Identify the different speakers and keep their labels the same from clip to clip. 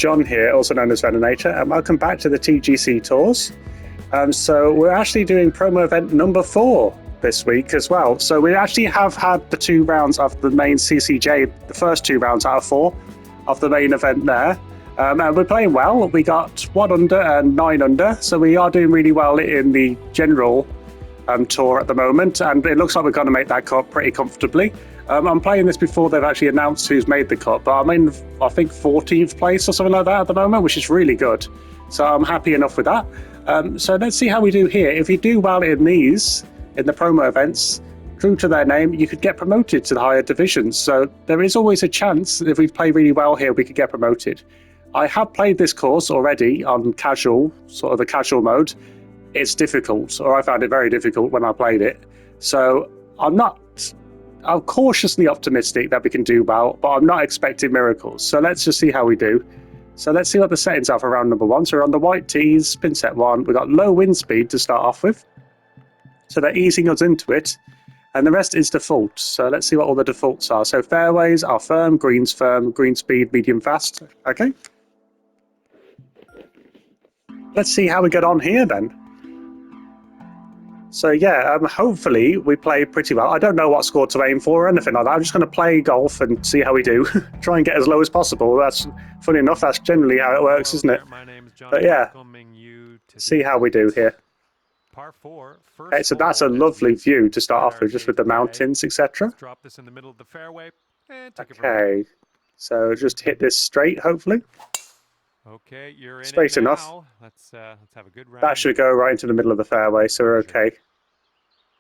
Speaker 1: John here, also known as Venator, and welcome back to the TGC Tours. So we're actually doing promo event number 4 this week as well. So we actually have had the 2 rounds of the main CCJ, the first 2 rounds out of 4 of the main event there. And we're playing well. We got 1 under and 9 under, so we are doing really well in the general tour at the moment, and it looks like we're going to make that cut pretty comfortably. I'm playing this before they've actually announced who's made the cut, but I'm in, I think, 14th place or something like that at the moment, which is really good. So I'm happy enough with that. So let's see how we do here. If you do well in these, in the promo events, true to their name, you could get promoted to the higher divisions. So there is always a chance that if we play really well here, we could get promoted. I have played this course already on casual, sort of the casual mode. It's difficult, or I found it very difficult when I played it. So I'm cautiously optimistic that we can do well, but I'm not expecting miracles. So let's just see how we do. So let's see what the settings are for round number 1. So we're on the white tees, pin set 1. We've got low wind speed to start off with. So they're easing us into it. And the rest is default. So let's see what all the defaults are. So fairways are firm, green speed, medium fast. Okay. Let's see how we get on here then. So yeah, hopefully we play pretty well. I don't know what score to aim for or anything like that. I'm just going to play golf and see how we do. Try and get as low as possible. That's funny enough. That's generally how it works, isn't it? But yeah, see how we do here. Okay, so that's a lovely view to start off with, just with the mountains, etc. Okay, so just hit this straight, hopefully.
Speaker 2: Okay, you're in
Speaker 1: straight enough.
Speaker 2: Let's have a good round.
Speaker 1: That should go right into the middle of the fairway, so we're okay.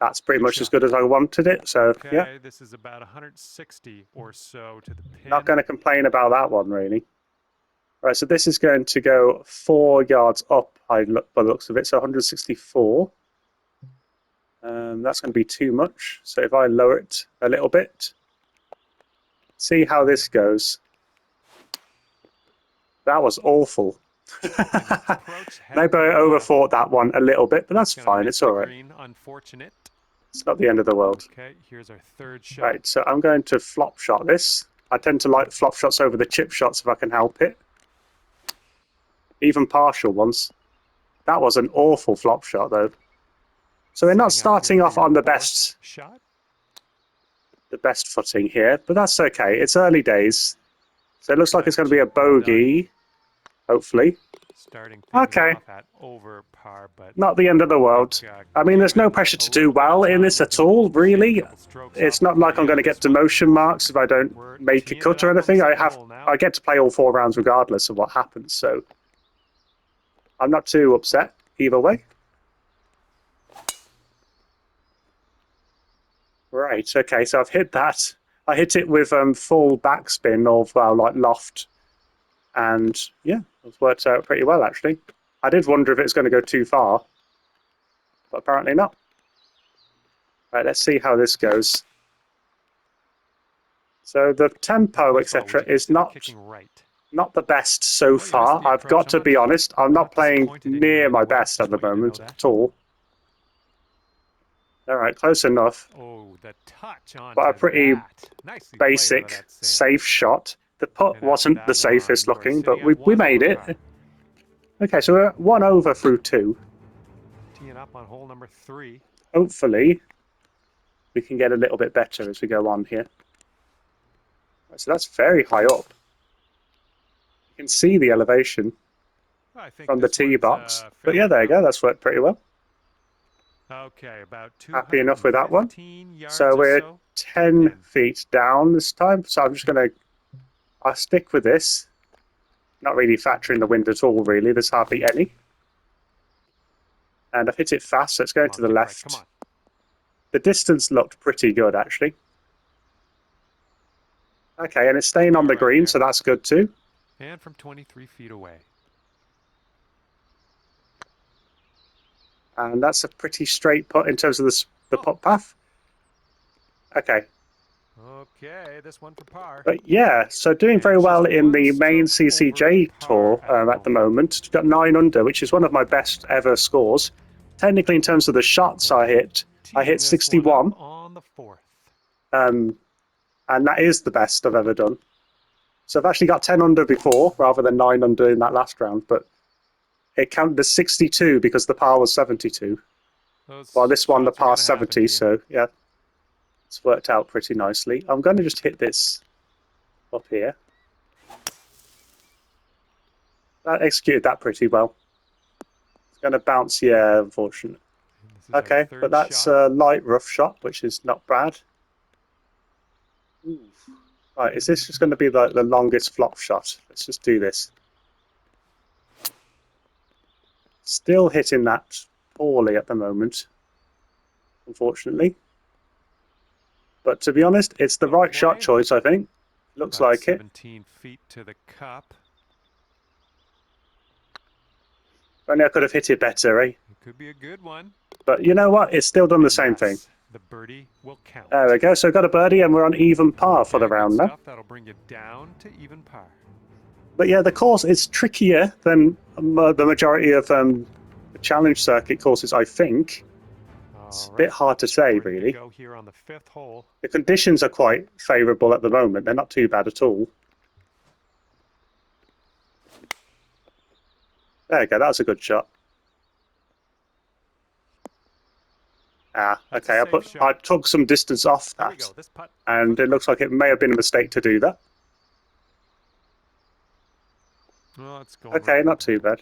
Speaker 1: That's pretty much as good as I wanted it. So
Speaker 2: okay,
Speaker 1: yeah,
Speaker 2: this is about 160 or so to the pin.
Speaker 1: Not going to complain about that one really. Right, so this is going to go 4 yards up. By the looks of it, so 164. That's going to be too much. So if I lower it a little bit, see how this goes. That was awful. Maybe I overthought that one a little bit, but that's fine. It's all right.
Speaker 2: Unfortunate.
Speaker 1: It's not the end of the world.
Speaker 2: Okay, here's our 3rd shot.
Speaker 1: Right, so I'm going to flop shot this. I tend to like flop shots over the chip shots if I can help it. Even partial ones. That was an awful flop shot, though. So we're not starting off on the best footing here, but that's okay. It's early days. So it looks like it's going to be a bogey, hopefully. Okay.
Speaker 2: Over par, but
Speaker 1: not the end of the world. I mean, there's no pressure to do well in this at all, really. It's not like I'm going to get demotion marks if I don't make a cut or anything. I get to play all 4 rounds regardless of what happens, so I'm not too upset either way. Right, okay, so I've hit that. I hit it with full backspin of like loft, and yeah, it's worked out pretty well actually. I did wonder if it's going to go too far, but apparently not. Right, let's see how this goes. So the tempo, etc., is not the best so far. I've got to be honest. I'm not playing near my best at the moment at all. All right, close enough.
Speaker 2: Oh, the touch on
Speaker 1: but a pretty basic, safe shot. The putt wasn't the safest looking, but we made it. Okay, so we're 1 over through 2.
Speaker 2: Teeing up on hole number 3.
Speaker 1: Hopefully, we can get a little bit better as we go on here. So that's very high up. You can see the elevation from the tee box. But yeah, there you go. That's worked pretty well.
Speaker 2: Okay, about
Speaker 1: happy enough with that one. So we're 10 feet down this time. So I'm just going to, I'll stick with this. Not really factoring the wind at all, really. There's hardly any. And I've hit it fast, so it's going to the left. The distance looked pretty good, actually. Okay, and it's staying on the green, so that's good too.
Speaker 2: And from 23 feet away.
Speaker 1: And that's a pretty straight putt in terms of the putt path. Okay.
Speaker 2: Okay, this one for par.
Speaker 1: But yeah, so doing very well in the main CCJ tour at the moment. Got 9 under, which is one of my best ever scores. Technically, in terms of the shots I hit 61.
Speaker 2: On the 4th.
Speaker 1: And that is the best I've ever done. So I've actually got 10 under before rather than 9 under in that last round, but it counted as 62 because the par was 72. Well, this one, the par's 70, so yeah, it's worked out pretty nicely. I'm going to just hit this up here. That executed that pretty well. It's going to bounce, yeah, unfortunately. Okay, but that's a light rough shot, which is not bad. Ooh. Right, is this just going to be like the longest flop shot? Let's just do this. Still hitting that poorly at the moment, unfortunately. But to be honest, it's the right shot choice, I think. Looks like it.
Speaker 2: 17 feet to the cup.
Speaker 1: Only I could have hit it better, eh?
Speaker 2: It could be a good one.
Speaker 1: But you know what? It's still done the same thing.
Speaker 2: The birdie will count.
Speaker 1: There we go. So got a birdie and we're on even par for the round now.
Speaker 2: That'll bring you down to even par.
Speaker 1: But yeah, the course is trickier than the majority of the challenge circuit courses, I think. It's a bit hard to say, really.
Speaker 2: Go here on the 5th hole.
Speaker 1: The conditions are quite favourable at the moment. They're not too bad at all. There we go. That's a good shot. Ah, okay. I took some distance off that, and it looks like it may have been a mistake to do that.
Speaker 2: Well, it's going
Speaker 1: okay, not too bad.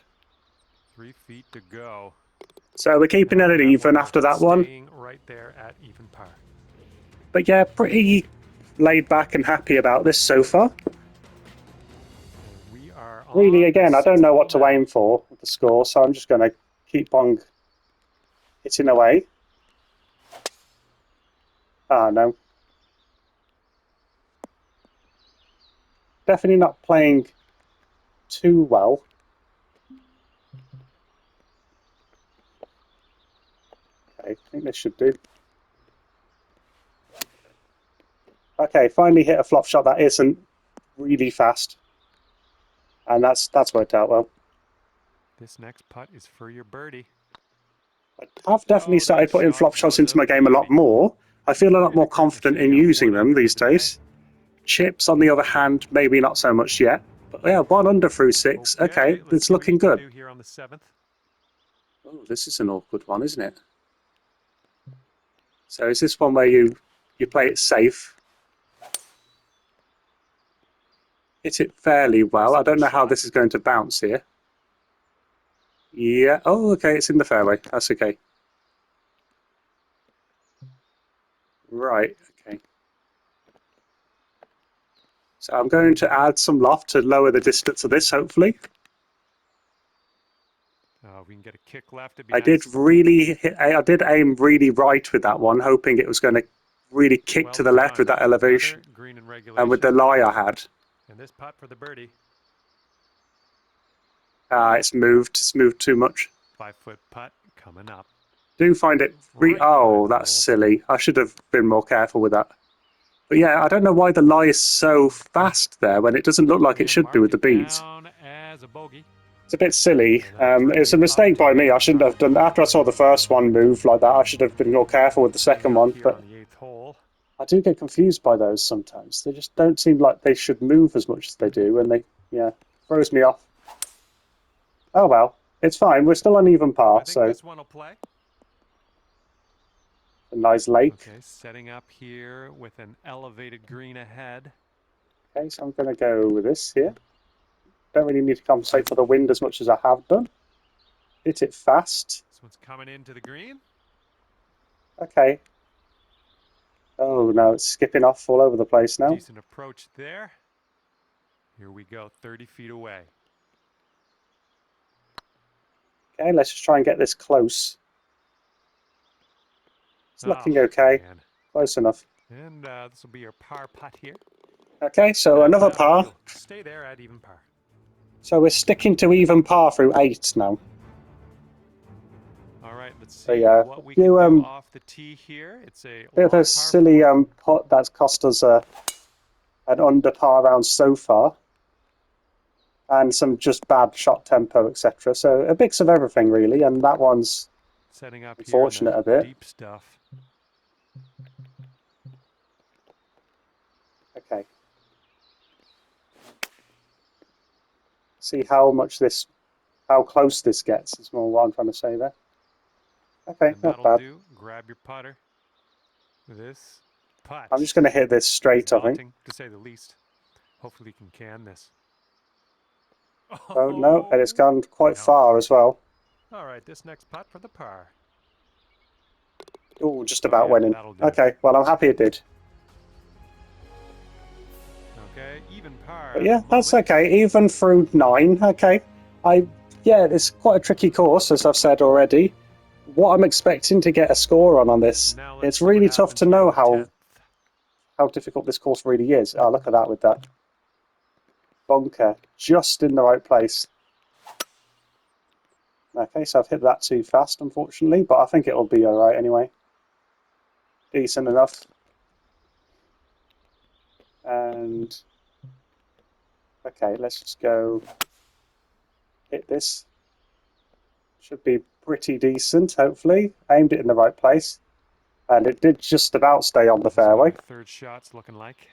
Speaker 2: 3 feet to go.
Speaker 1: So we're keeping it at even after that one.
Speaker 2: Right there at even par.
Speaker 1: But yeah, pretty laid back and happy about this so far.
Speaker 2: We are
Speaker 1: really, again, I don't know what to aim for with the score, so I'm just going to keep on hitting away. Ah, no. Definitely not playing too well. Okay, I think this should do. Okay, finally hit a flop shot that isn't really fast. And that's worked out well.
Speaker 2: This next putt is for your birdie.
Speaker 1: I've definitely started putting flop shots into my game a lot more. I feel a lot more confident in using them these days. Chips, on the other hand, maybe not so much yet. But yeah, 1 under through 6. Okay, it's looking good.
Speaker 2: Here on the 7th.
Speaker 1: Oh, this is an awkward one, isn't it? So is this one where you play it safe? Hit it fairly well. I don't know how this is going to bounce here. Yeah. Oh, okay. It's in the fairway. That's okay. Right. Okay. So I'm going to add some loft to lower the distance of this, hopefully.
Speaker 2: We can get a kick left.
Speaker 1: I did aim really right with that one, hoping it was going to really kick to the left with that elevation and with the lie I had.
Speaker 2: And this putt for the birdie.
Speaker 1: It's moved. It's moved too much.
Speaker 2: 5-foot putt coming up.
Speaker 1: Do find it. Oh, that's silly. I should have been more careful with that. But yeah, I don't know why the lie is so fast there when it doesn't look like it should be with the beads. It's a bit silly. It's a mistake by me. I shouldn't have done. After I saw the first one move like that, I should have been more careful with the second one. But I do get confused by those sometimes. They just don't seem like they should move as much as they do, and they throws me off. Oh well, it's fine. We're still on even par, so
Speaker 2: this one will play.
Speaker 1: A nice lake.
Speaker 2: Okay, setting up here with an elevated green ahead.
Speaker 1: Okay, so I'm going to go with this here. Don't really need to compensate for the wind as much as I have done. Hit it fast.
Speaker 2: This one's coming into the green.
Speaker 1: Okay. Oh no, it's skipping off all over the place now.
Speaker 2: Decent approach there. Here we go, 30 feet away.
Speaker 1: Okay, let's just try and get this close. It's looking okay.
Speaker 2: Man.
Speaker 1: Close enough.
Speaker 2: And this will be your par putt here.
Speaker 1: Okay, so another par.
Speaker 2: Stay there at even par.
Speaker 1: So we're sticking to even par through 8 now.
Speaker 2: All right, let's see what we can do off the tee here. It's a
Speaker 1: bit of a silly putt that's cost us an under par round so far. And some just bad shot tempo, etc. So a mix of everything, really. And that one's
Speaker 2: setting up
Speaker 1: unfortunate a bit.
Speaker 2: Deep stuff.
Speaker 1: Okay. See how close this gets is more what I'm trying to say there. Okay,
Speaker 2: And
Speaker 1: not
Speaker 2: that'll
Speaker 1: bad.
Speaker 2: do. Grab your putter. This putt.
Speaker 1: I'm just going to hit this straight, I think.
Speaker 2: Daunting, to say the least. Hopefully we can this.
Speaker 1: Oh, no, and it's gone quite
Speaker 2: no.
Speaker 1: far as well.
Speaker 2: All right, this next putt for the par.
Speaker 1: Oh, just about
Speaker 2: yeah,
Speaker 1: went in.
Speaker 2: that'll do.
Speaker 1: Okay, well, I'm happy it did.
Speaker 2: Okay, even par.
Speaker 1: But yeah, that's okay. Even through 9, okay. Yeah, it's quite a tricky course, as I've said already. What I'm expecting to get a score on this, it's really tough to know how difficult this course really is. Oh, look at that with that bunker just in the right place. Okay, so I've hit that too fast, unfortunately, but I think it'll be all right anyway. Decent enough. And okay, let's just go hit this. Should be pretty decent, hopefully. Aimed it in the right place. And it did just about stay on the fairway.
Speaker 2: Third shot's looking like.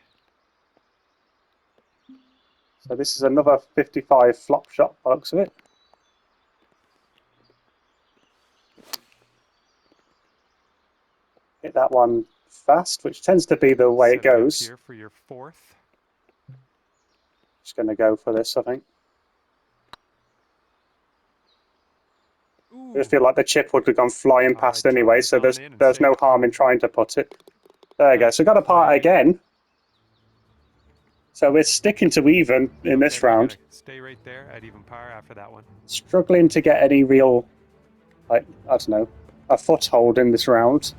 Speaker 1: So this is another 55 flop shot by the looks of it. Hit that one fast, which tends to be the way it goes.
Speaker 2: Here for your 4th.
Speaker 1: Just going to go for this, I think. I feel like the chip would have gone flying past anyway, so there's no harm in trying to put it. There you go. So got a par again. So we're sticking to even in this round.
Speaker 2: Stay right there at even par after that one.
Speaker 1: Struggling to get any real, like, I don't know, a foothold in this round.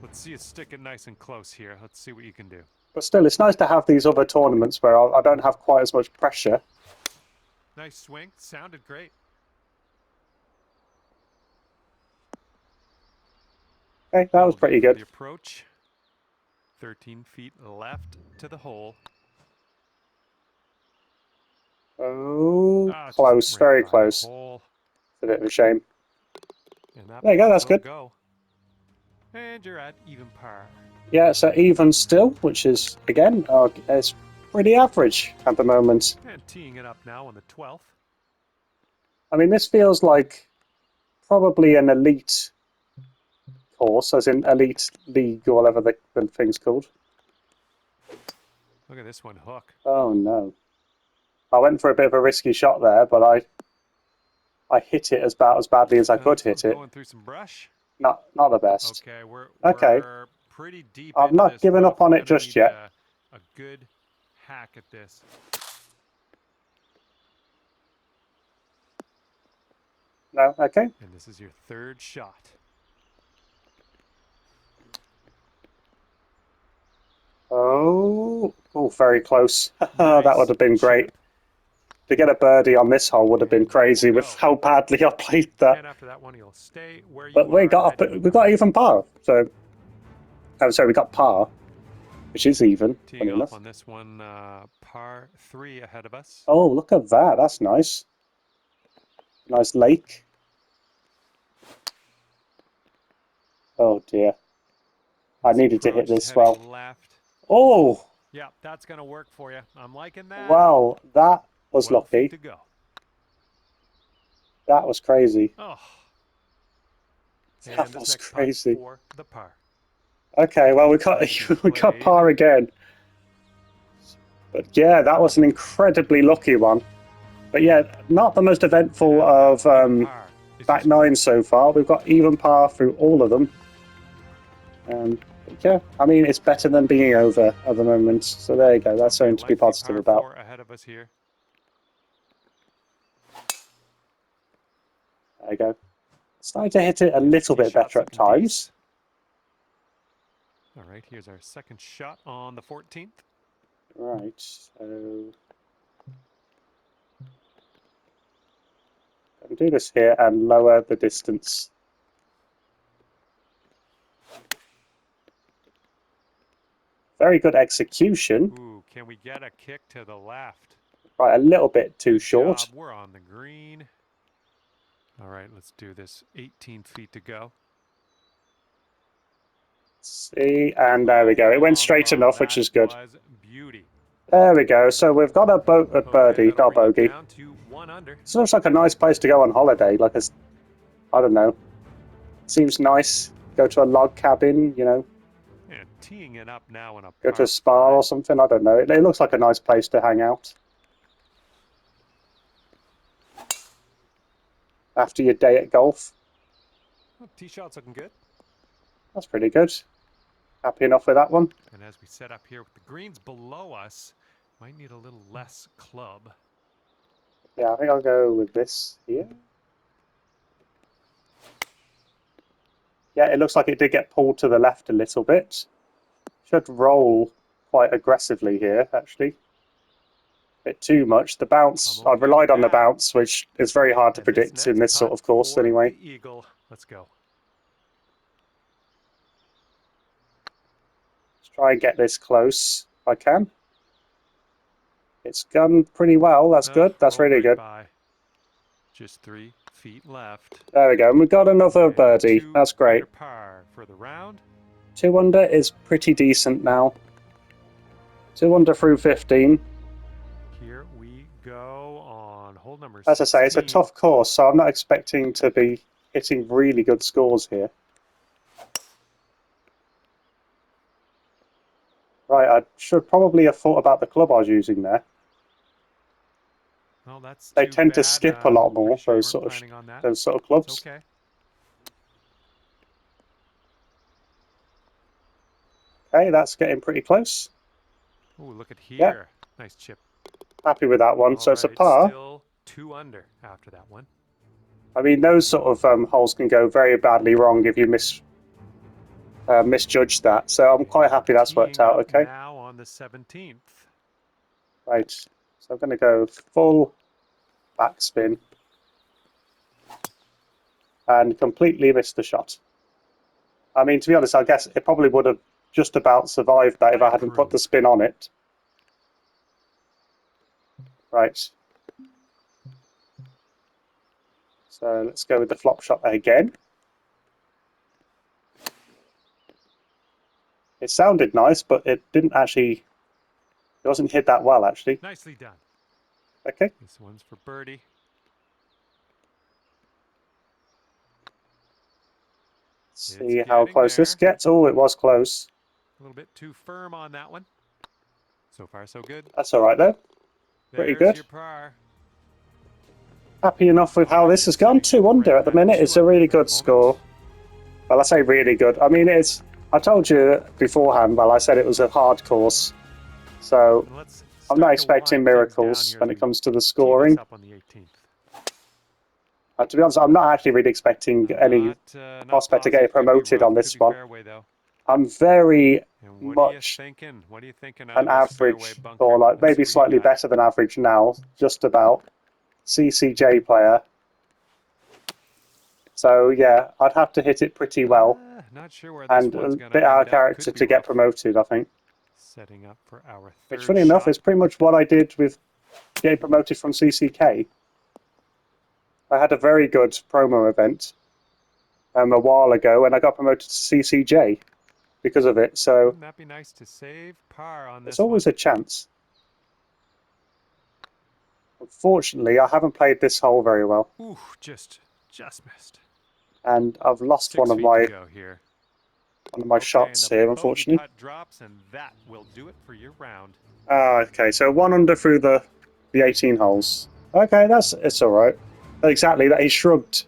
Speaker 2: Let's see you stick it nice and close here. Let's see what you can do.
Speaker 1: But still, it's nice to have these other tournaments where I don't have quite as much pressure.
Speaker 2: Nice swing. Sounded great.
Speaker 1: Okay, that was pretty good.
Speaker 2: The approach. 13 feet left to the hole.
Speaker 1: Oh, close, very close. It's a bit of a shame. There you go, that's good.
Speaker 2: And you're at even par.
Speaker 1: Yeah, so even still, which is, again, it's pretty average at the moment.
Speaker 2: And teeing it up now on the 12th.
Speaker 1: I mean, this feels like probably an elite course, as in elite league or whatever the thing's called.
Speaker 2: Look at this one, hook.
Speaker 1: Oh, no. I went for a bit of a risky shot there, but I hit it about as badly as I could hit it.
Speaker 2: Going through some brush.
Speaker 1: Not the best.
Speaker 2: Okay,
Speaker 1: okay.
Speaker 2: We're pretty deep.
Speaker 1: I've not given up on it just yet.
Speaker 2: A good hack at this.
Speaker 1: No, okay.
Speaker 2: And this is your 3rd shot.
Speaker 1: Oh, very close. That would have been great. To get a birdie on this hole would have been crazy with how badly I played that.
Speaker 2: And after that one, you'll stay where you
Speaker 1: but we got even par. So, I'm sorry, we got par, which is even.
Speaker 2: Teeing off on this one, par 3 ahead of us.
Speaker 1: Oh, look at that! That's nice. Nice lake. Oh dear. I needed to hit this well.
Speaker 2: Left.
Speaker 1: Oh!
Speaker 2: Yeah, that's going to work for you. I'm liking that.
Speaker 1: Wow, that was lucky.
Speaker 2: To go.
Speaker 1: That was crazy.
Speaker 2: Oh.
Speaker 1: That was crazy.
Speaker 2: For the par.
Speaker 1: Okay, well we got par again. But yeah, that was an incredibly lucky one. But yeah, not the most eventful of back 9 so far. We've got even par through all of them. Yeah, I mean, it's better than being over at the moment. So there you go. That's something to be positive about.
Speaker 2: Ahead of us here.
Speaker 1: There you go. Starting to hit it a little bit better at times.
Speaker 2: All right, here's our 2nd shot on the 14th.
Speaker 1: Right, so I'll do this here and lower the distance. Very good execution.
Speaker 2: Ooh, can we get a kick to the left?
Speaker 1: Right, a little bit too short.
Speaker 2: We're on the green. All right, let's do this. 18 feet to go.
Speaker 1: See, and there we go. It went straight enough, which is good.
Speaker 2: Was beauty.
Speaker 1: There we go. So we've got a birdie,
Speaker 2: that'll
Speaker 1: not
Speaker 2: bring it
Speaker 1: bogey.
Speaker 2: down to 1 under.
Speaker 1: This looks like a nice place to go on holiday. Like I don't know. Seems nice. Go to a log cabin, you know.
Speaker 2: And teeing it up now in a
Speaker 1: Go to
Speaker 2: par
Speaker 1: a spa or
Speaker 2: 5.
Speaker 1: something. I don't know. It looks like a nice place to hang out after your day at golf.
Speaker 2: Well, tee shot's looking good.
Speaker 1: That's pretty good. Happy enough with that one.
Speaker 2: And as we set up here with the greens below us, might need a little less club.
Speaker 1: Yeah, I think I'll go with this here. Yeah, it looks like it did get pulled to the left a little bit. Should roll quite aggressively here, actually. A bit too much. The bounce,
Speaker 2: Okay
Speaker 1: I've relied on the
Speaker 2: that.
Speaker 1: bounce, which is very hard to
Speaker 2: And
Speaker 1: predict in this
Speaker 2: next
Speaker 1: sort of
Speaker 2: putt
Speaker 1: course
Speaker 2: for
Speaker 1: anyway.
Speaker 2: the eagle. Let's go.
Speaker 1: Let's try and get this close if I can. It's gone pretty well. That's good. That's
Speaker 2: rolled
Speaker 1: really
Speaker 2: right
Speaker 1: good.
Speaker 2: by. Just 3 feet left.
Speaker 1: There we go. And we've got another
Speaker 2: And
Speaker 1: birdie.
Speaker 2: 2
Speaker 1: That's great.
Speaker 2: under par for the round.
Speaker 1: 2 under is pretty decent now. 2 under through 15.
Speaker 2: Here we go on hole number
Speaker 1: 16. As I say, it's a tough course, so I'm not expecting to be hitting really good scores here. Right, I should probably have thought about the club I was using there.
Speaker 2: Well, that's
Speaker 1: they tend to skip a lot more,
Speaker 2: sure
Speaker 1: those sort of clubs.
Speaker 2: Okay.
Speaker 1: Okay, that's getting pretty close.
Speaker 2: Oh, look at here.
Speaker 1: Yeah.
Speaker 2: Nice chip.
Speaker 1: Happy with that one.
Speaker 2: All
Speaker 1: so
Speaker 2: right,
Speaker 1: it's a par.
Speaker 2: Still 2 under after that one.
Speaker 1: I mean, those sort of holes can go very badly wrong if you misjudge that. So I'm quite happy that's worked out. Okay.
Speaker 2: Now on the 17th.
Speaker 1: Right. So I'm going to go full backspin and completely missed the shot. I mean, to be honest, I guess it probably would have just about survived that if I hadn't put the spin on it. Right. So let's go with the flop shot again. It sounded nice, but it didn't actually... It wasn't hit that well, actually.
Speaker 2: Nicely done.
Speaker 1: Okay.
Speaker 2: This one's for birdie.
Speaker 1: See how close this gets. Oh, it was close.
Speaker 2: A little bit too firm on that one. So far, so good.
Speaker 1: That's all right, though. Pretty good.
Speaker 2: Your par.
Speaker 1: Happy enough with how this has gone. 2 under at the minute. It's a really good score. Well, I say really good. I mean, it's... I told you beforehand, well, I said it was a hard course. So I'm not expecting miracles when it comes to the scoring. To be honest, I'm not actually really expecting any prospect to get promoted on this one. I'm very much an average, or like maybe slightly better than average now, just about CCJ player. So yeah, I'd have to hit it pretty well, and a bit out of character to get promoted, I think.
Speaker 2: Setting up for our third
Speaker 1: Which, funny enough, is pretty much what I did with getting promoted from CCK. I had a very good promo event a while ago, and I got promoted to CCJ because of it. So
Speaker 2: wouldn't that be nice to save par on this?
Speaker 1: There's always a chance. Unfortunately, I haven't played this hole very well.
Speaker 2: Ooh, just missed.
Speaker 1: And I've lost one of my shots here, unfortunately.
Speaker 2: Putt drops, and that will do it for your round.
Speaker 1: Okay, so 1 under through the 18 holes. Okay, it's all right. Exactly, that he shrugged.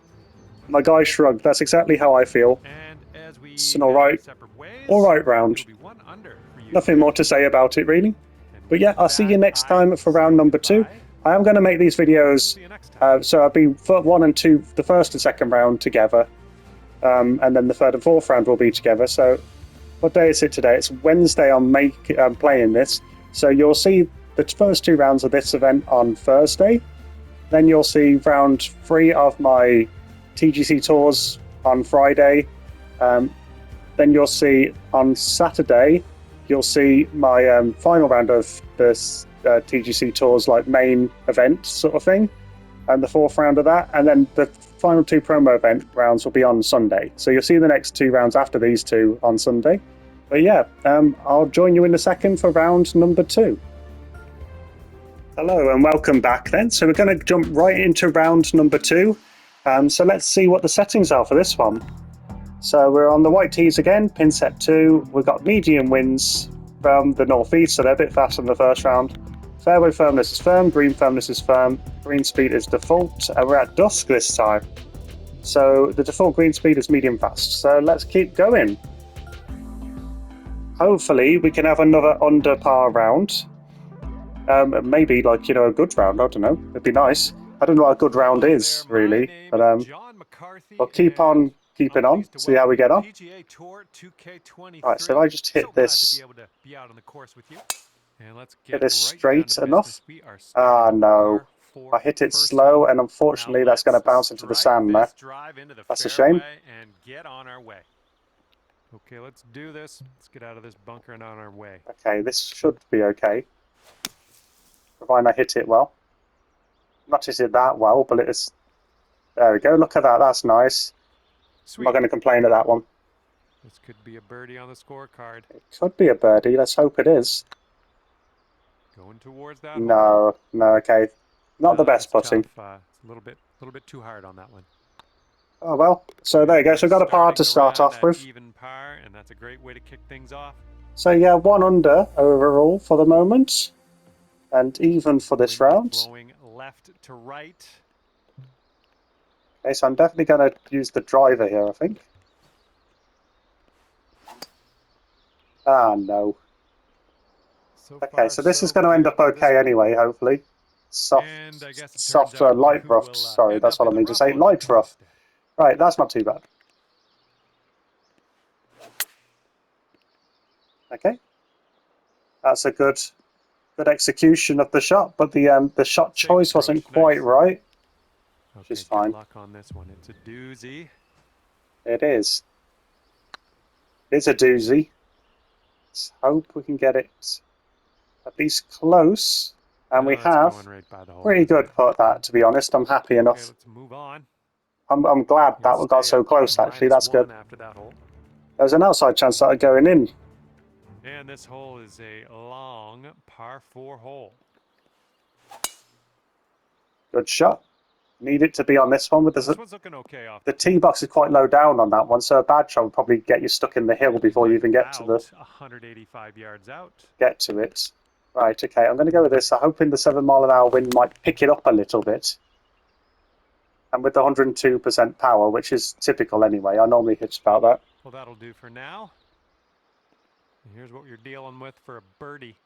Speaker 1: My guy shrugged. That's exactly how I feel.
Speaker 2: And as we
Speaker 1: it's an all right round. Nothing more to say about it, really. But yeah, I'll see you next time for round number 2. I am going to make these videos, so I'll be 1 and 2, the first and second round together, and then the third and fourth round will be together. So, what day is it today? It's Wednesday. I'm playing this, so you'll see the first 2 rounds of this event on Thursday. Then you'll see round 3 of my TGC tours on Friday. Then you'll see on Saturday, you'll see my final round of this TGC tours, like main event sort of thing, and the 4th round of that. And then the final 2 promo event rounds will be on Sunday. So you'll see the next 2 rounds after these 2 on Sunday. But yeah, I'll join you in a second for round number 2. Hello and welcome back then. So we're going to jump right into round number 2. So let's see what the settings are for this one. So we're on the white tees again, pin set 2. We've got medium winds from the northeast, so they're a bit faster than the first round. Fairway firmness is firm, green firmness is firm, green speed is default, and we're at dusk this time. So the default green speed is medium fast. So let's keep going. Hopefully we can have another under par round. Maybe like, a good round, I don't know. It'd be nice. I don't know what a good round is, really. But we'll keep on keeping on, see how we get on. Alright, so if I just hit this, hit this straight enough. Ah, no. I hit it slow, and unfortunately that's going to bounce into the sand there. That's a shame.
Speaker 2: Okay, let's do this. Let's get out of this bunker and on our way.
Speaker 1: Okay, this should be okay. Provided I hit it well. Not hit it that well, but it is. There we go. Look at that. That's nice. Sweet. I'm not going to complain at that one.
Speaker 2: This could be a birdie on the scorecard.
Speaker 1: It could be a birdie. Let's hope it is.
Speaker 2: Going towards that.
Speaker 1: No, okay. Not the best putting.
Speaker 2: It's a little bit too hard on that one.
Speaker 1: Oh well. So there you go. So we've got a par to start off with.
Speaker 2: Even par, and that's a great way to kick things off.
Speaker 1: So yeah, 1 under overall for the moment, and even for this round.
Speaker 2: Blowing left to right.
Speaker 1: Okay, so I'm definitely going to use the driver here, I think. Ah, no. Okay, so this is going to end up okay anyway, hopefully. Soft light rough. Sorry, that's what I mean to say. Light rough. Right, that's not too bad. Okay. That's a good execution of the shot, but the shot choice wasn't quite right. Which is fine.
Speaker 2: Good luck on this one. It's a doozy.
Speaker 1: It is. It's a doozy. Let's hope we can get it at least close. And we have pretty good putt that, to be honest. I'm happy enough.
Speaker 2: Okay, let's move on.
Speaker 1: I'm glad that got so close, actually. That's good. There's an outside chance that I'm going in.
Speaker 2: And this hole is a long par 4 hole.
Speaker 1: Good shot. Need it to be on this one. With
Speaker 2: this one's looking okay off.
Speaker 1: The tee box is quite low down on that one, so a bad shot would probably get you stuck in the hill before you even get to the
Speaker 2: 185 yards out.
Speaker 1: Get to it. Right, okay, I'm going to go with this. I'm hoping the 7-mile-an-hour wind might pick it up a little bit. And with the 102% power, which is typical anyway, I normally hit about that.
Speaker 2: Well, that'll do for now. And here's what you're dealing with for a birdie.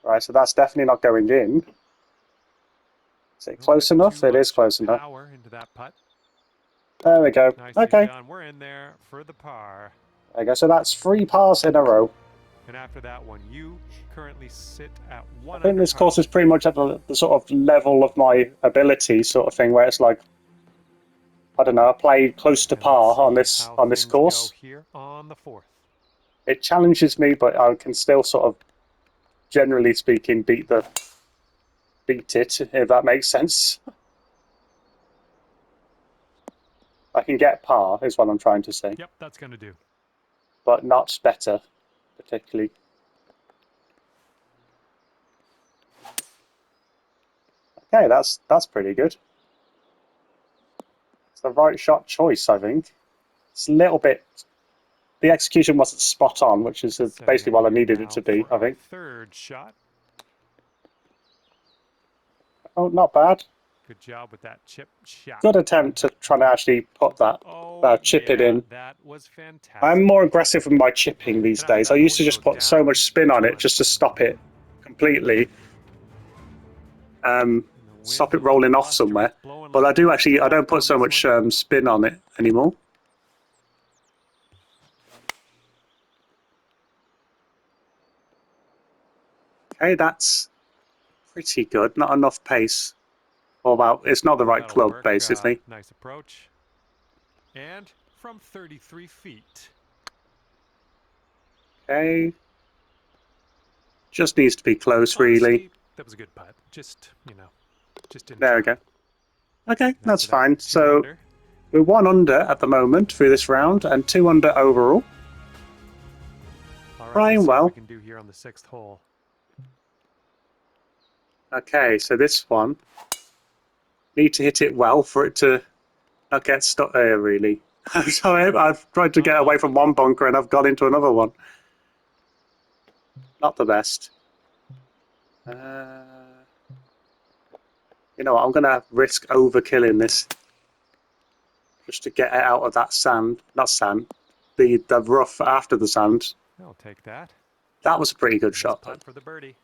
Speaker 1: Right, so that's definitely not going in. Is it close enough? It is close enough.
Speaker 2: Power into that putt.
Speaker 1: There we go.
Speaker 2: Nicely
Speaker 1: okay.
Speaker 2: Done. We're in there for the par.
Speaker 1: There you go. So that's 3 pars in a row.
Speaker 2: And after that one, you currently sit at 1.
Speaker 1: I think this course is pretty much at the sort of level of my ability sort of thing, where it's like, I don't know, I play close to par on this course.
Speaker 2: Here on the 4th.
Speaker 1: It challenges me, but I can still sort of, generally speaking, beat it, if that makes sense. I can get par, is what I'm trying to say.
Speaker 2: Yep, that's going to do.
Speaker 1: But not better, particularly. Okay, that's pretty good. It's the right shot choice, I think. It's a little bit... The execution wasn't spot on, which is basically what I needed it to be, I think.
Speaker 2: Third shot.
Speaker 1: Oh, not bad.
Speaker 2: Good job with that chip shot.
Speaker 1: Good attempt to try to actually put that, chip it in.
Speaker 2: That was fantastic.
Speaker 1: I'm more aggressive with my chipping these days. I used to just put so much spin on it just to stop it completely. Stop it rolling off somewhere. But I don't put so much spin on it anymore. Okay, that's pretty good. Not enough pace. Well, it's not the right club, basically.
Speaker 2: Nice approach. And from 33 feet.
Speaker 1: Okay. Just needs to be close, really.
Speaker 2: That was a good putt. Just didn't.
Speaker 1: There we go. Okay, that's fine. So we're 1 under at the moment through this round and 2 under overall.
Speaker 2: All right,
Speaker 1: Trying
Speaker 2: let's see what
Speaker 1: well.
Speaker 2: we can do here on the 6th hole.
Speaker 1: Okay, so this one, need to hit it well for it to not get stuck there, really. So I've tried to get away from one bunker and I've got into another one. Not the best. You know what, I'm going to risk overkilling this just to get it out of that sand. Not sand, the rough after the sand.
Speaker 2: I'll take that.
Speaker 1: That was a pretty good
Speaker 2: Nice
Speaker 1: shot.
Speaker 2: putt for the birdie.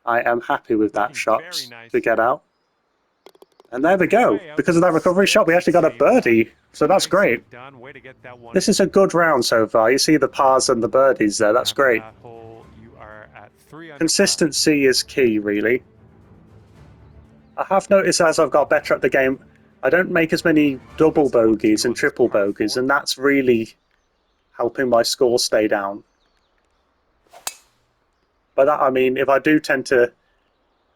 Speaker 1: I am happy with that
Speaker 2: Looking
Speaker 1: shot
Speaker 2: very nice.
Speaker 1: to get out. And there we go.
Speaker 2: Way out
Speaker 1: Because
Speaker 2: to
Speaker 1: of that
Speaker 2: the
Speaker 1: recovery shot, we actually got a
Speaker 2: same time.
Speaker 1: birdie. So that's great.
Speaker 2: Nicely done. Way to get that one
Speaker 1: This
Speaker 2: in.
Speaker 1: is a good round so far. You see the pars and the birdies there. That's
Speaker 2: After
Speaker 1: great.
Speaker 2: that hole, you are at 3 under par.
Speaker 1: Consistency is key, really. I have noticed as I've got better at the game, I don't make as many double bogeys and triple bogeys, and that's really helping my score stay down. By that I mean, if I do tend to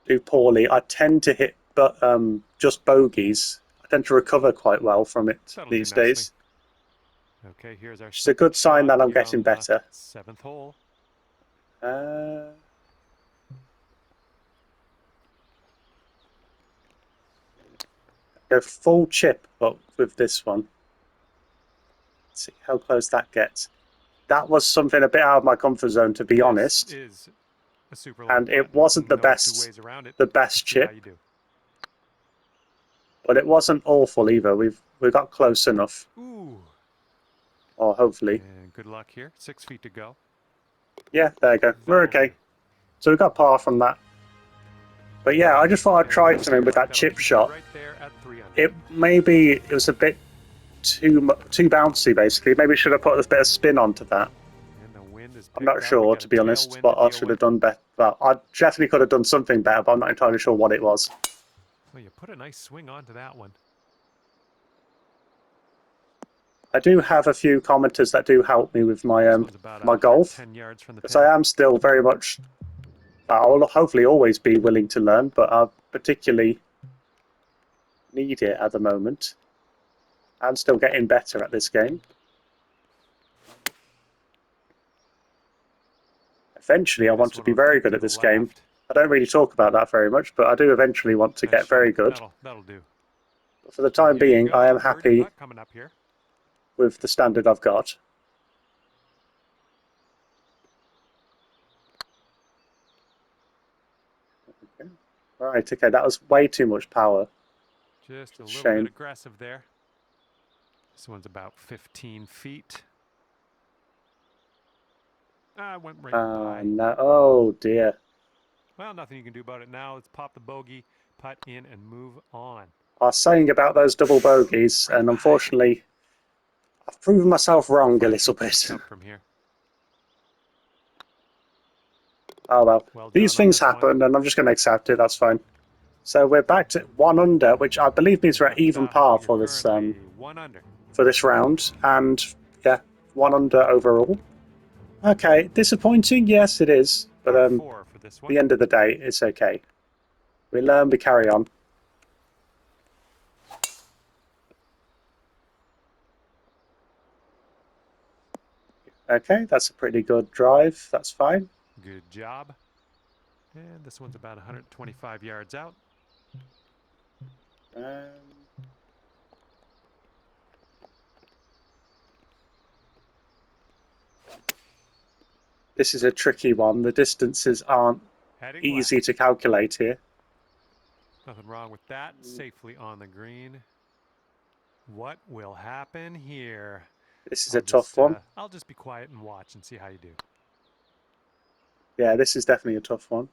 Speaker 1: do poorly, I tend to hit just bogeys. I tend to recover quite well from it these days.
Speaker 2: Okay, here's our
Speaker 1: It's a good sign that I'm getting better.
Speaker 2: 7th hole.
Speaker 1: Go full chip up with this one. Let's see how close that gets. That was something a bit out of my comfort zone, to be honest.
Speaker 2: Is a super
Speaker 1: And it wasn't the best chip. But it wasn't awful either. We got close enough.
Speaker 2: Ooh.
Speaker 1: Or hopefully.
Speaker 2: And good luck here. 6 feet to go.
Speaker 1: Yeah, there you go. We're okay. So we got par from that. But yeah, I just thought I'd try something with that chip shot.
Speaker 2: Right there at 3 under.
Speaker 1: It was a bit too bouncy, basically. Maybe should have put a bit of spin onto that.
Speaker 2: And the wind is
Speaker 1: I'm not sure, to be honest, what I should have done better. Well, I definitely could have done something better, but I'm not entirely sure what it was.
Speaker 2: Well, you put a nice swing onto that one.
Speaker 1: I do have a few commenters that do help me with my my golf,
Speaker 2: 10 yards from the
Speaker 1: because I am still very much. I'll hopefully always be willing to learn, but I particularly need it at the moment. I'm still getting better at this game. Eventually, I want to be very good at this game. I don't really talk about that very much, but I do eventually want to get very good.
Speaker 2: That'll do.
Speaker 1: But for the time being, I am happy
Speaker 2: coming up here
Speaker 1: with the standard I've got. Okay. Right, okay, that was way too much power.
Speaker 2: Just a little bit aggressive there. This one's about 15 feet. I went right by.
Speaker 1: No. Oh, dear.
Speaker 2: Well, nothing you can do about it now. Let's pop the bogey, putt in, and move on.
Speaker 1: I was saying about those double bogeys, and unfortunately, I've proven myself wrong a little bit.
Speaker 2: From here.
Speaker 1: Oh, well these things happen, and I'm just going to accept it. That's fine. So we're back to 1 under, which I believe means we're at even par for this
Speaker 2: 1 under.
Speaker 1: For this round, and yeah, 1 under overall. Okay, disappointing, yes, it is, but at the end of the day, it's okay. We learn, we carry on. Okay, that's a pretty good drive. That's fine.
Speaker 2: Good job. And this one's about 125 yards out.
Speaker 1: This is a tricky one. The distances aren't easy to calculate here.
Speaker 2: Nothing wrong with that. Safely on the green. What will happen here?
Speaker 1: This is a tough one.
Speaker 2: I'll just be quiet and watch and see how you do.
Speaker 1: Yeah, this is definitely a tough one.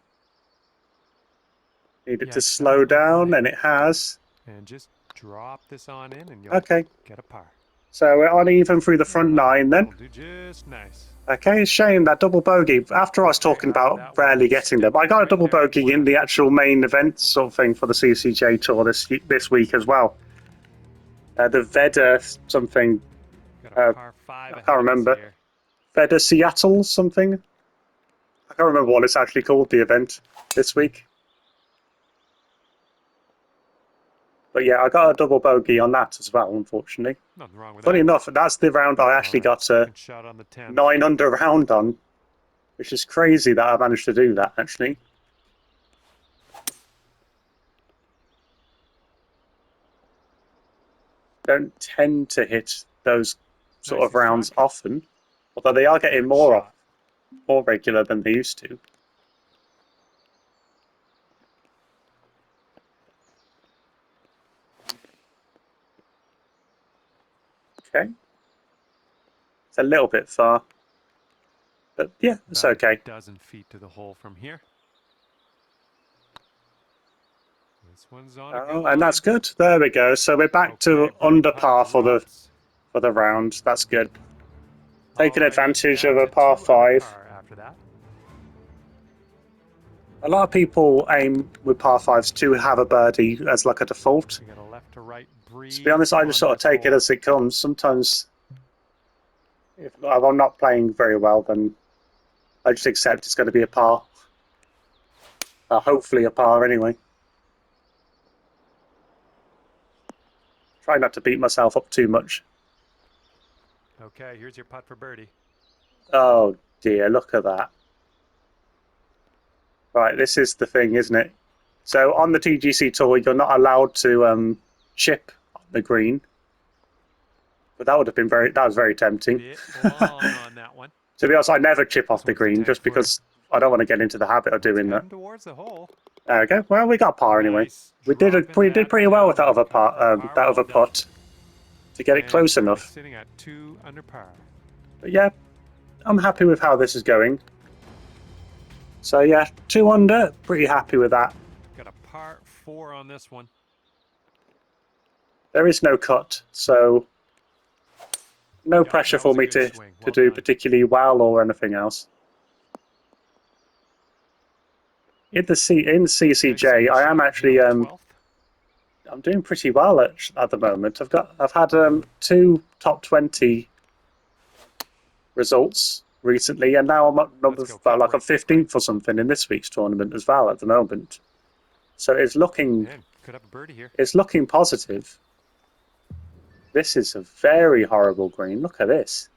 Speaker 1: Need it to slow down, and it has.
Speaker 2: And just drop this on in, and you'll get a par.
Speaker 1: So we're on even through the front 9 then.
Speaker 2: Do just nice.
Speaker 1: Okay, shame that double bogey. After I was talking about rarely getting them, I got a double bogey in the actual main event sort of thing for the CCJ Tour this week as well. The Vedder something. I can't remember. Vedder Seattle something. I can't remember what it's actually called, the event this week. But yeah, I got a double bogey on that as well, unfortunately.
Speaker 2: Nothing wrong with
Speaker 1: Funny
Speaker 2: that.
Speaker 1: enough, that's the round I actually
Speaker 2: All right,
Speaker 1: got a
Speaker 2: second shot on the 10th.
Speaker 1: 9 under round on, which is crazy that I managed to do that, actually. Don't tend to hit those sort of
Speaker 2: Nicely
Speaker 1: rounds
Speaker 2: struck.
Speaker 1: often, although they are getting
Speaker 2: Third
Speaker 1: more
Speaker 2: shot.
Speaker 1: more regular than they used to. Okay. It's a little bit far. But yeah, it's
Speaker 2: About
Speaker 1: okay.
Speaker 2: a dozen feet to the hole from here. This one's on a good
Speaker 1: Oh,
Speaker 2: line.
Speaker 1: and that's good. There we go. So we're back to
Speaker 2: Okay, birdie
Speaker 1: under
Speaker 2: putt
Speaker 1: par for
Speaker 2: drops.
Speaker 1: the round. That's good. Taking
Speaker 2: Alrighty,
Speaker 1: advantage of
Speaker 2: down
Speaker 1: a
Speaker 2: to
Speaker 1: par
Speaker 2: 2 under
Speaker 1: 5.
Speaker 2: par after that.
Speaker 1: A lot of people aim with par 5s to have a birdie as like a default.
Speaker 2: We got a left to right breeze.
Speaker 1: To be honest, I just
Speaker 2: on
Speaker 1: sort of
Speaker 2: this
Speaker 1: take it
Speaker 2: hole.
Speaker 1: as it comes. Sometimes, if I'm not playing very well, then I just accept it's going to be a par. Hopefully a par anyway. Try not to beat myself up too much.
Speaker 2: Okay, here's your putt for birdie.
Speaker 1: Oh dear, look at that. Right, this is the thing, isn't it? So on the TGC tour, you're not allowed to chip on the green. But that would have been that was very tempting.
Speaker 2: Bit long on that one.
Speaker 1: To be honest, I never chip off
Speaker 2: This
Speaker 1: the
Speaker 2: one's a
Speaker 1: green
Speaker 2: tight
Speaker 1: just
Speaker 2: footer.
Speaker 1: because I don't want to get into the habit of
Speaker 2: It's
Speaker 1: doing that.
Speaker 2: heading towards the hole.
Speaker 1: There we go. Well, we got par anyway.
Speaker 2: Nice.
Speaker 1: We did pretty well with that other part, that
Speaker 2: Well
Speaker 1: other
Speaker 2: done.
Speaker 1: putt to get it
Speaker 2: And
Speaker 1: close
Speaker 2: currently
Speaker 1: enough.
Speaker 2: sitting at 2 under par.
Speaker 1: But yeah, I'm happy with how this is going. So yeah, 2 under, pretty happy with that.
Speaker 2: Got a par 4 on this one.
Speaker 1: There is no cut, so no
Speaker 2: Yep,
Speaker 1: pressure
Speaker 2: that
Speaker 1: for
Speaker 2: was a
Speaker 1: me
Speaker 2: good
Speaker 1: to
Speaker 2: swing. Well
Speaker 1: do
Speaker 2: done.
Speaker 1: particularly well or anything else. In
Speaker 2: Nice
Speaker 1: CCJ,
Speaker 2: second
Speaker 1: I am
Speaker 2: shot
Speaker 1: actually
Speaker 2: here on the 12th.
Speaker 1: I'm doing pretty well at the moment. I've had 2 top 20 results recently, and now I'm at
Speaker 2: Let's go, kick
Speaker 1: like I'm
Speaker 2: right.
Speaker 1: 15th or something in this week's tournament as well at the moment. So
Speaker 2: Man, could have a birdie here.
Speaker 1: it's looking positive. This is a very horrible green. Look at this.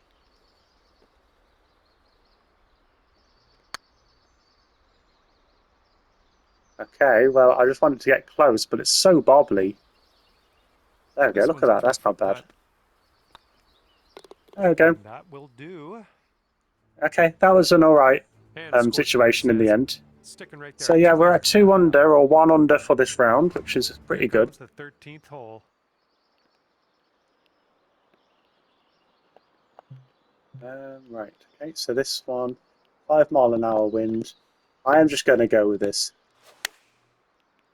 Speaker 1: Okay, well, I just wanted to get close, but it's so bobbly. There we go.
Speaker 2: This
Speaker 1: Look at
Speaker 2: one's a
Speaker 1: that. That's not
Speaker 2: perfect
Speaker 1: bad.
Speaker 2: putt.
Speaker 1: There we go.
Speaker 2: And that will do.
Speaker 1: Okay, that was an all right
Speaker 2: And the scorecard
Speaker 1: situation in the
Speaker 2: says
Speaker 1: end.
Speaker 2: sticking right there
Speaker 1: So
Speaker 2: at
Speaker 1: yeah,
Speaker 2: 2
Speaker 1: we're at 2 under or 1 under for this round, which is pretty
Speaker 2: Here
Speaker 1: good.
Speaker 2: comes the 13th hole.
Speaker 1: Right. Okay. So this one, 5 mile an hour wind. I am just going to go with this.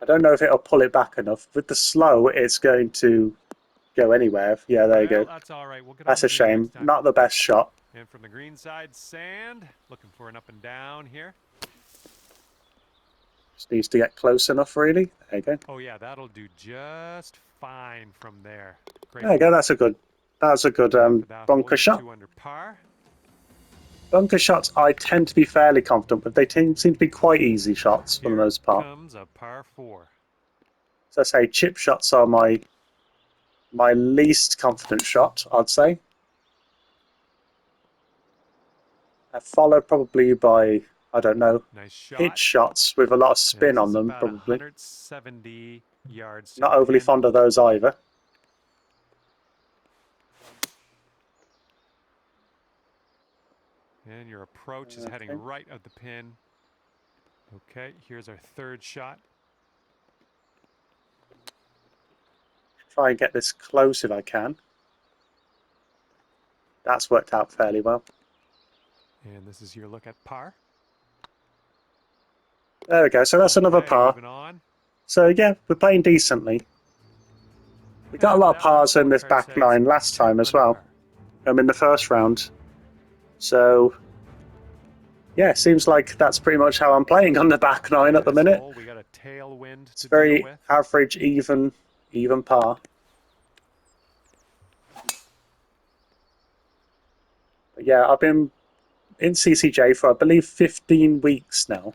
Speaker 1: I don't know if it'll pull it back enough. With the slow, it's going to go anywhere. Yeah, there you
Speaker 2: Well,
Speaker 1: go.
Speaker 2: that's all right. We'll get
Speaker 1: That's
Speaker 2: on
Speaker 1: a
Speaker 2: the green
Speaker 1: shame.
Speaker 2: next time.
Speaker 1: Not the best shot.
Speaker 2: And from the green side, sand. Looking for an up and down here.
Speaker 1: Just needs to get close enough, really. There you go.
Speaker 2: Oh yeah, that'll do just fine from there. Great.
Speaker 1: There you go. That's a good bunker shot.
Speaker 2: 2 under par.
Speaker 1: Bunker shots, I tend to be fairly confident with. They seem to be quite easy shots for the most part.
Speaker 2: Comes a par 4.
Speaker 1: So I say chip shots are my least confident shot, I'd say. Followed probably by, I don't know,
Speaker 2: Nice shot.
Speaker 1: pitch shots with a lot of spin on them,
Speaker 2: about
Speaker 1: probably.
Speaker 2: 170 yards.
Speaker 1: Not overly fond of those either.
Speaker 2: And your approach is heading right at the pin. Okay, here's our 3rd shot.
Speaker 1: Try and get this close if I can. That's worked out fairly well.
Speaker 2: And this is your look at par.
Speaker 1: There we go. So that's another par. So yeah, we're playing decently. We got a lot of pars in this back 9 last time as well. In the first round. So yeah, seems like that's pretty much how I'm playing on the back 9 at the minute.
Speaker 2: We got a tailwind.
Speaker 1: It's very average, even par. But yeah, I've been in CCJ for I believe 15 weeks now.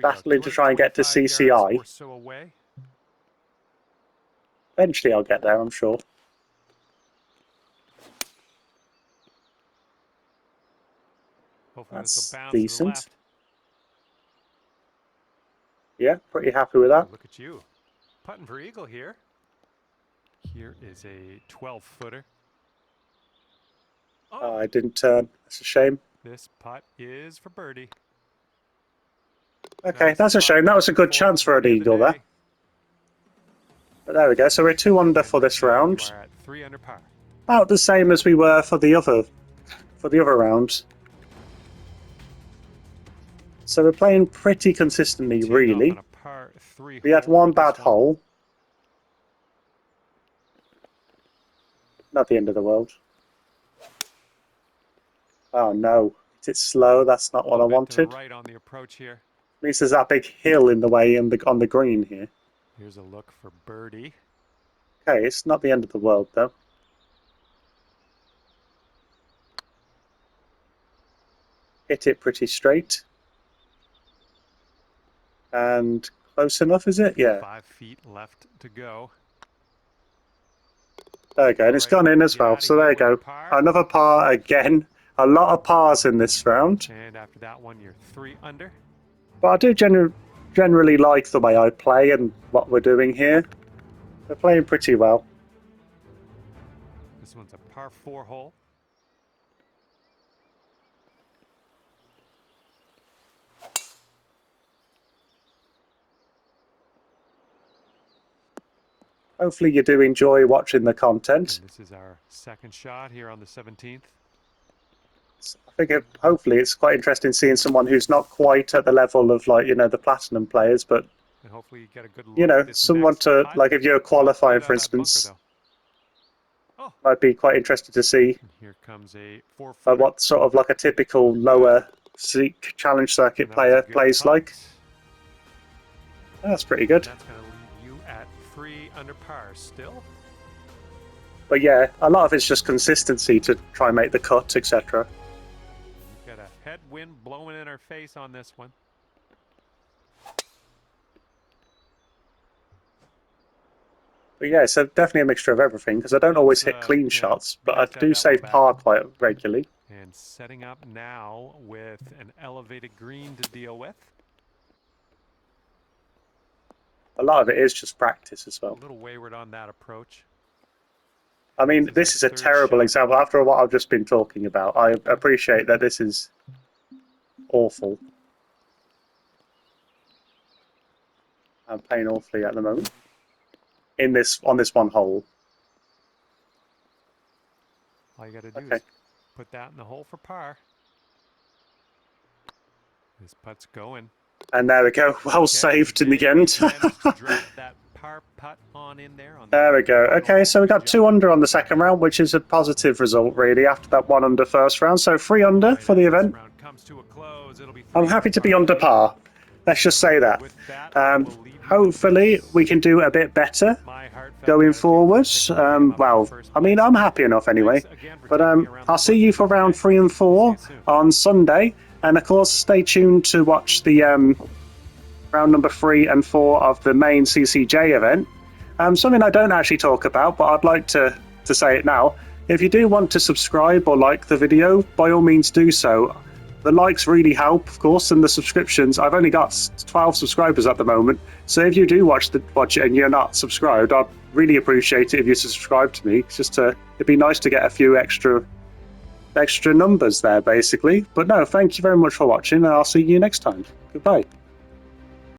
Speaker 1: Battling to try and get to CCI. Eventually I'll get there, I'm sure.
Speaker 2: Hopefully this
Speaker 1: That's
Speaker 2: will bounce to the
Speaker 1: decent.
Speaker 2: left.
Speaker 1: Yeah, pretty happy with that.
Speaker 2: Ooh, look at you. Putting for eagle here. Here is a 12-footer.
Speaker 1: Oh, I didn't turn. That's a shame.
Speaker 2: This putt is for birdie.
Speaker 1: Okay,
Speaker 2: Nice
Speaker 1: that's a
Speaker 2: putt
Speaker 1: shame. That was a
Speaker 2: back and
Speaker 1: good
Speaker 2: forth
Speaker 1: chance for an
Speaker 2: birdie of the
Speaker 1: eagle there.
Speaker 2: day.
Speaker 1: But there we go. So we're 2 under
Speaker 2: And
Speaker 1: for
Speaker 2: with
Speaker 1: this
Speaker 2: that,
Speaker 1: round.
Speaker 2: you are at 3 under par.
Speaker 1: About the same as we were for the other round. So we're playing pretty consistently,
Speaker 2: Teeing
Speaker 1: really.
Speaker 2: off on a par 3
Speaker 1: We had
Speaker 2: hole
Speaker 1: one
Speaker 2: for this
Speaker 1: bad hole. Not the end of the world. Oh no, it's slow. That's not what I
Speaker 2: A little bit to
Speaker 1: wanted.
Speaker 2: the right on the approach here.
Speaker 1: At least there's that big hill in the way on the green here.
Speaker 2: Here's a look for birdie.
Speaker 1: Okay, it's not the end of the world though. Hit it pretty straight. And close enough, is it? Yeah.
Speaker 2: 5 feet left to go.
Speaker 1: There we go, and it's gone in as well. So there you go. Another par again. A lot of pars in this round.
Speaker 2: And after that one, you're 3 under.
Speaker 1: But I do generally like the way I play and what we're doing here. We're playing pretty well.
Speaker 2: This one's a par 4 hole.
Speaker 1: Hopefully you do enjoy watching the content.
Speaker 2: And this is our second shot here on the 17th.
Speaker 1: I think hopefully it's quite interesting seeing someone who's not quite at the level of, like, you know, the platinum players, but
Speaker 2: And hopefully you get a good look.
Speaker 1: you know,
Speaker 2: This
Speaker 1: someone
Speaker 2: next
Speaker 1: to,
Speaker 2: putt.
Speaker 1: like, if you're qualifying,
Speaker 2: Get out
Speaker 1: for
Speaker 2: of that bunker,
Speaker 1: instance,
Speaker 2: though.
Speaker 1: might be quite interested to see
Speaker 2: And here comes a 4-footer.
Speaker 1: what sort of like a typical lower challenge circuit player plays like. That's pretty good.
Speaker 2: That's going to leave you at 3 under par still.
Speaker 1: But yeah, a lot of it's just consistency to try and make the cut, etc.
Speaker 2: We've got a headwind blowing in our face on this one.
Speaker 1: But yeah, so definitely a mixture of everything, because I don't always hit clean shots, but I do save par quite regularly.
Speaker 2: And setting up now with an elevated green to deal with.
Speaker 1: A lot of it is just practice as well.
Speaker 2: A little wayward on that approach.
Speaker 1: I mean, this is a terrible example. After what I've just been talking about, I appreciate that this is awful. I'm playing awfully at the moment. On this one hole.
Speaker 2: All you got to do is put that in the hole for par. This putt's going.
Speaker 1: And there we go. Well saved in the end.
Speaker 2: That par putt on in there.
Speaker 1: There we go. Okay, so we got 2 under on the second round, which is a positive result, really, after that 1 under first round. So 3 under for the event. I'm happy to be under par. Let's just say that. Hopefully, we can do a bit better going forward. Well, I mean, I'm happy enough anyway. But I'll see you for round 3 and 4 on Sunday. And of course, stay tuned to watch the round number 3 and 4 of the main CCJ event. Something I don't actually talk about, but I'd like to say it now. If you do want to subscribe or like the video, by all means do so. The likes really help, of course, and the subscriptions. I've only got 12 subscribers at the moment, so if you do watch it and you're not subscribed, I'd really appreciate it if you subscribe to me. It's just it'd be nice to get a few extra numbers there, basically. But no, thank you very much for watching, and I'll see you next time. Goodbye.